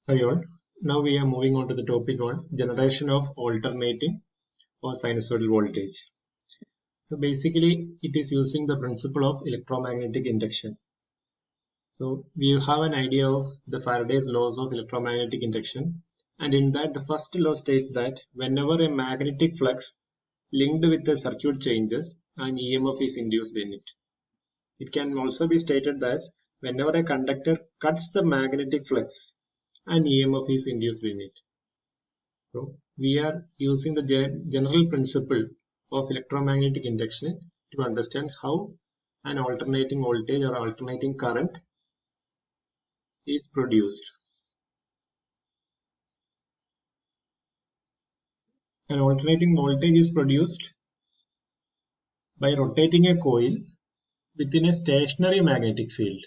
Hi all. Now we are moving on to the topic on generation of alternating or sinusoidal voltage. So basically it is using the principle of electromagnetic induction. So we have an idea of the Faraday's laws of electromagnetic induction, and in that the first law states that whenever a magnetic flux linked with the circuit changes, an EMF is induced in it. It can also be stated that whenever a conductor cuts the magnetic flux, an EMF is induced in it. So we are using the general principle of electromagnetic induction to understand how an alternating voltage or alternating current is produced. An alternating voltage is produced by rotating a coil within a stationary magnetic field,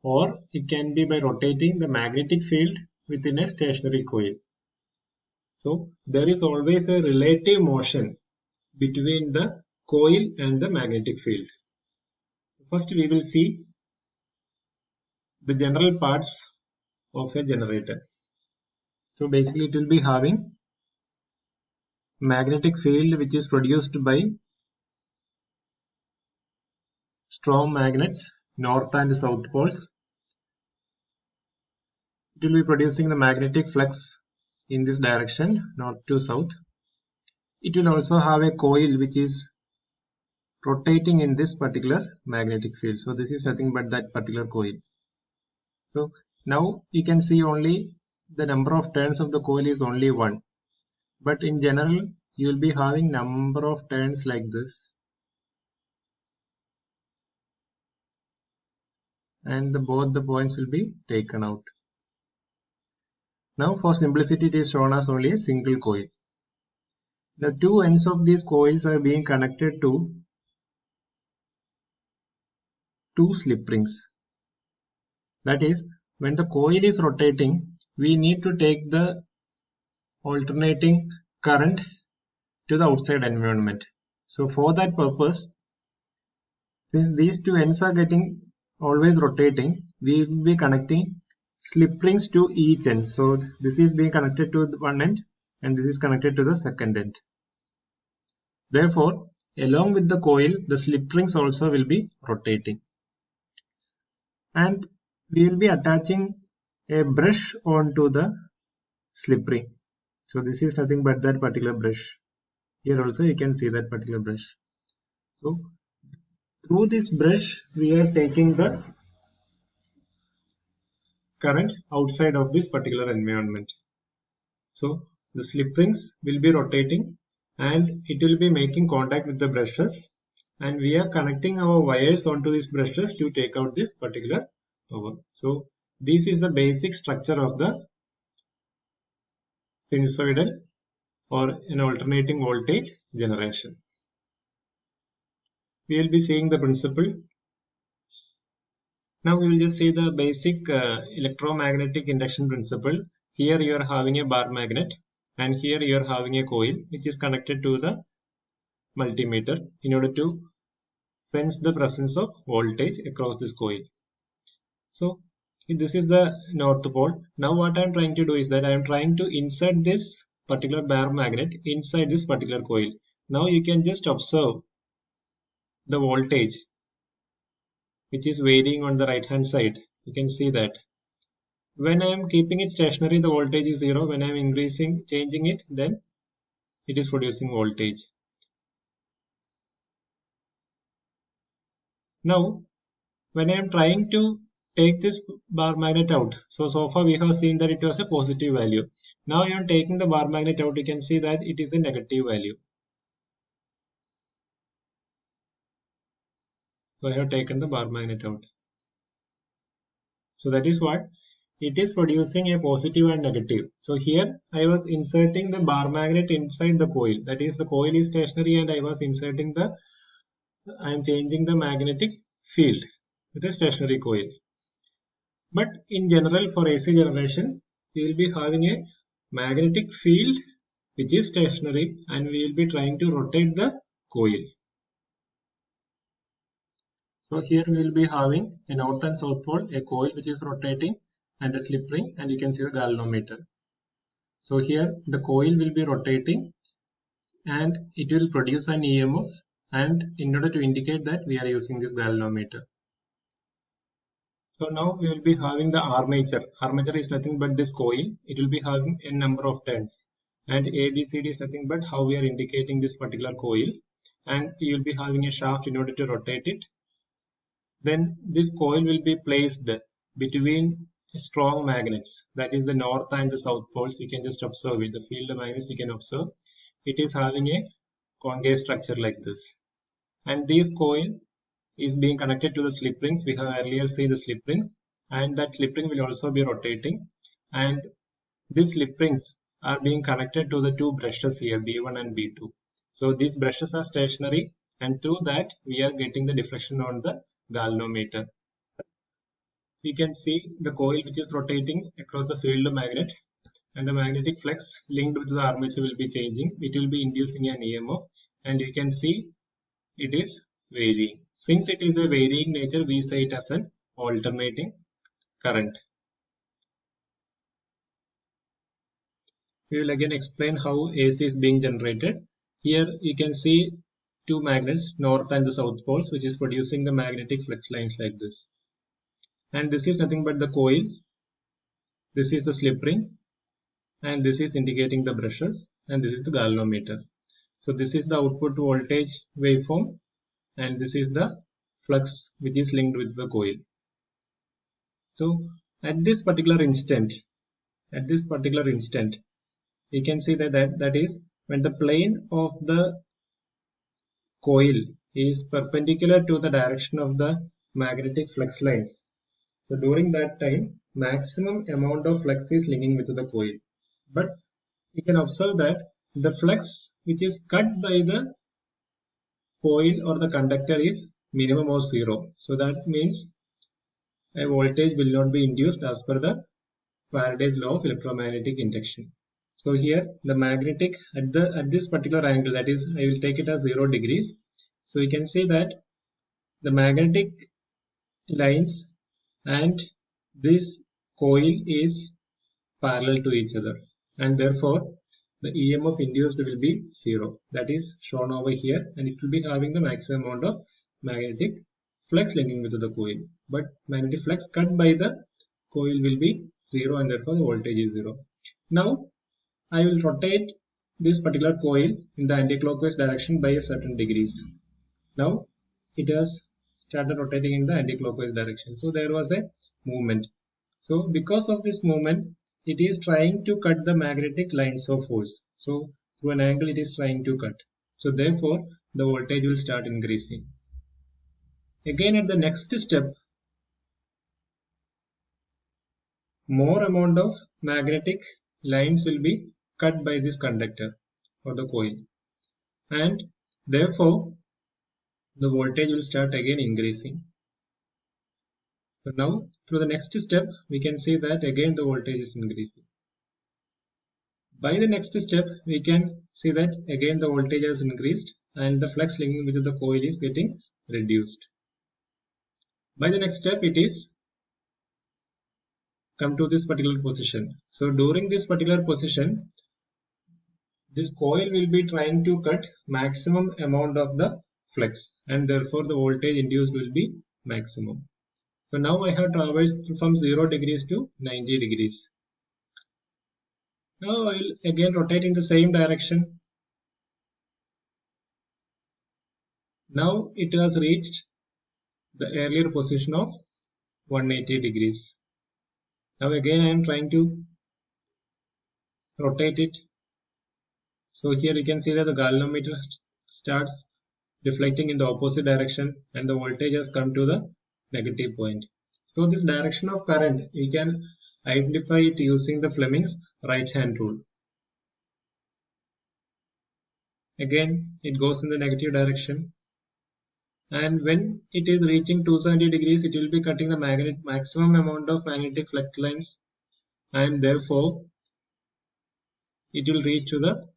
or it can be by rotating the magnetic field within a stationary coil. So there is always a relative motion between the coil and the magnetic field. First we will see the general parts of a generator. So basically it will be having magnetic field which is produced by strong magnets, north and south poles. It will be producing the magnetic flux in this direction, north to south. It will also have a coil which is rotating in this particular magnetic field. So this is nothing but that particular coil. So now you can see only the number of turns of the coil is only 1. But in general, you will be having number of turns like this. And both the points will be taken out. Now for simplicity it is shown as only a single coil. The two ends of these coils are being connected to two slip rings. That is, when the coil is rotating, we need to take the alternating current to the outside environment. So for that purpose, since these two ends are getting always rotating, we will be connecting slip rings to each end. So this is being connected to one end and this is connected to the second end. Therefore, along with the coil, the slip rings also will be rotating. And we will be attaching a brush onto the slip ring. So this is nothing but that particular brush. Here also you can see that particular brush. So through this brush, we are taking the current outside of this particular environment. So the slip rings will be rotating and it will be making contact with the brushes, and we are connecting our wires onto these brushes to take out this particular power. So this is the basic structure of the sinusoidal or an alternating voltage generation. We will be seeing the principle. Now we will just see the basic electromagnetic induction principle. Here you are having a bar magnet and here you are having a coil which is connected to the multimeter in order to sense the presence of voltage across this coil. So this is the north pole. Now what I am trying to do is that I am trying to insert this particular bar magnet inside this particular coil. Now you can just observe the voltage which is varying on the right hand side. You can see that when I am keeping it stationary, the voltage is 0. When I am changing it, then it is producing voltage. Now when I am trying to take this bar magnet out, so far we have seen that it was a positive value. Now I am taking the bar magnet out, you can see that it is a negative value. So I have taken the bar magnet out. So that is what it is producing, a positive and negative. So here I was inserting the bar magnet inside the coil. That is, the coil is stationary and I am changing the magnetic field with a stationary coil. But in general, for AC generation, we will be having a magnetic field which is stationary and we will be trying to rotate the coil. So here we will be having a north and south pole, a coil which is rotating, and the slip ring, and you can see the galvanometer. So here the coil will be rotating and it will produce an EMF, and in order to indicate that, we are using this galvanometer. So now we will be having the armature. Armature is nothing but this coil. It will be having a number of turns, and ABCD is nothing but how we are indicating this particular coil, and you will be having a shaft in order to rotate it. Then this coil will be placed between strong magnets, that is the north and the south poles. You can just observe it. The field magnets you can observe. It is having a concave structure like this. And this coil is being connected to the slip rings. We have earlier seen the slip rings, and that slip ring will also be rotating. And these slip rings are being connected to the two brushes here, B1 and B2. So these brushes are stationary, and through that we are getting the deflection on the galvanometer. We can see the coil which is rotating across the field magnet, and the magnetic flux linked with the armature will be changing. It will be inducing an EMF, and you can see it is varying. Since it is a varying nature, we say it as an alternating current. We will again explain how AC is being generated. Here you can see two magnets, north and the south poles, which is producing the magnetic flux lines like this. And this is nothing but the coil. This is the slip ring, and this is indicating the brushes, and this is the galvanometer. So this is the output voltage waveform, and this is the flux which is linked with the coil. So at this particular instant, you can see that is when the plane of the coil is perpendicular to the direction of the magnetic flux lines. So during that time, maximum amount of flux is linking with the coil. But you can observe that the flux which is cut by the coil or the conductor is minimum or zero. So that means a voltage will not be induced as per the Faraday's law of electromagnetic induction. So here the magnetic at this particular angle, that is, I will take it as 0 degrees. So you can see that the magnetic lines and this coil is parallel to each other, and therefore the EMF induced will be 0. That is shown over here, and it will be having the maximum amount of magnetic flux linking with the coil. But magnetic flux cut by the coil will be 0, and therefore the voltage is 0. Now I will rotate this particular coil in the anticlockwise direction by a certain degrees. Now it has started rotating in the anticlockwise direction. So there was a movement. So because of this movement, it is trying to cut the magnetic lines of force. So through an angle it is trying to cut. So therefore the voltage will start increasing. Again at the next step, more amount of magnetic lines will be cut by this conductor or the coil, and therefore the voltage will start again increasing. So now through the next step, we can see that again the voltage is increasing. By the next step, we can see that again the voltage has increased and the flux linking with the coil is getting reduced. By the next step, it is come to this particular position. So during this particular position, this coil will be trying to cut maximum amount of the flux, and therefore the voltage induced will be maximum. So now I have traversed from 0 degrees to 90 degrees. Now I will again rotate in the same direction. Now it has reached the earlier position of 180 degrees. Now again I am trying to rotate it. So here you can see that the galvanometer starts deflecting in the opposite direction, and the voltage has come to the negative point. So this direction of current, you can identify it using the Fleming's right hand rule. Again it goes in the negative direction, and when it is reaching 270 degrees, it will be cutting the maximum amount of magnetic flux lines, and therefore it will reach to the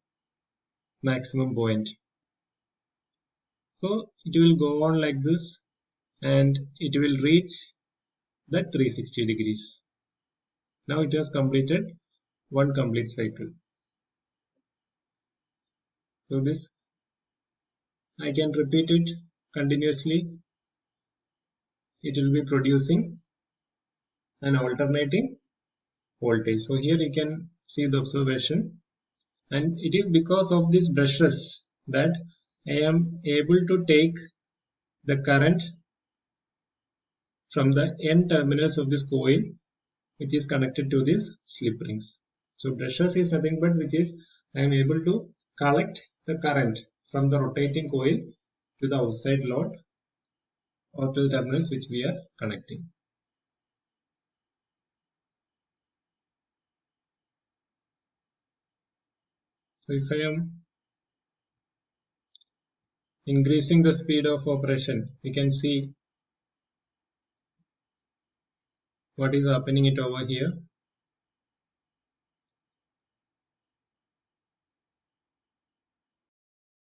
maximum point. So it will go on like this, and it will reach the 360 degrees. Now it has completed one complete cycle. So this I can repeat it continuously. It will be producing an alternating voltage. So here you can see the observation, and it is because of these brushes that I am able to take the current from the N terminals of this coil, which is connected to these slip rings. So brushes is nothing but which is I am able to collect the current from the rotating coil to the outside load or to the terminals which we are connecting. So if I am increasing the speed of operation, we can see what is happening it over here.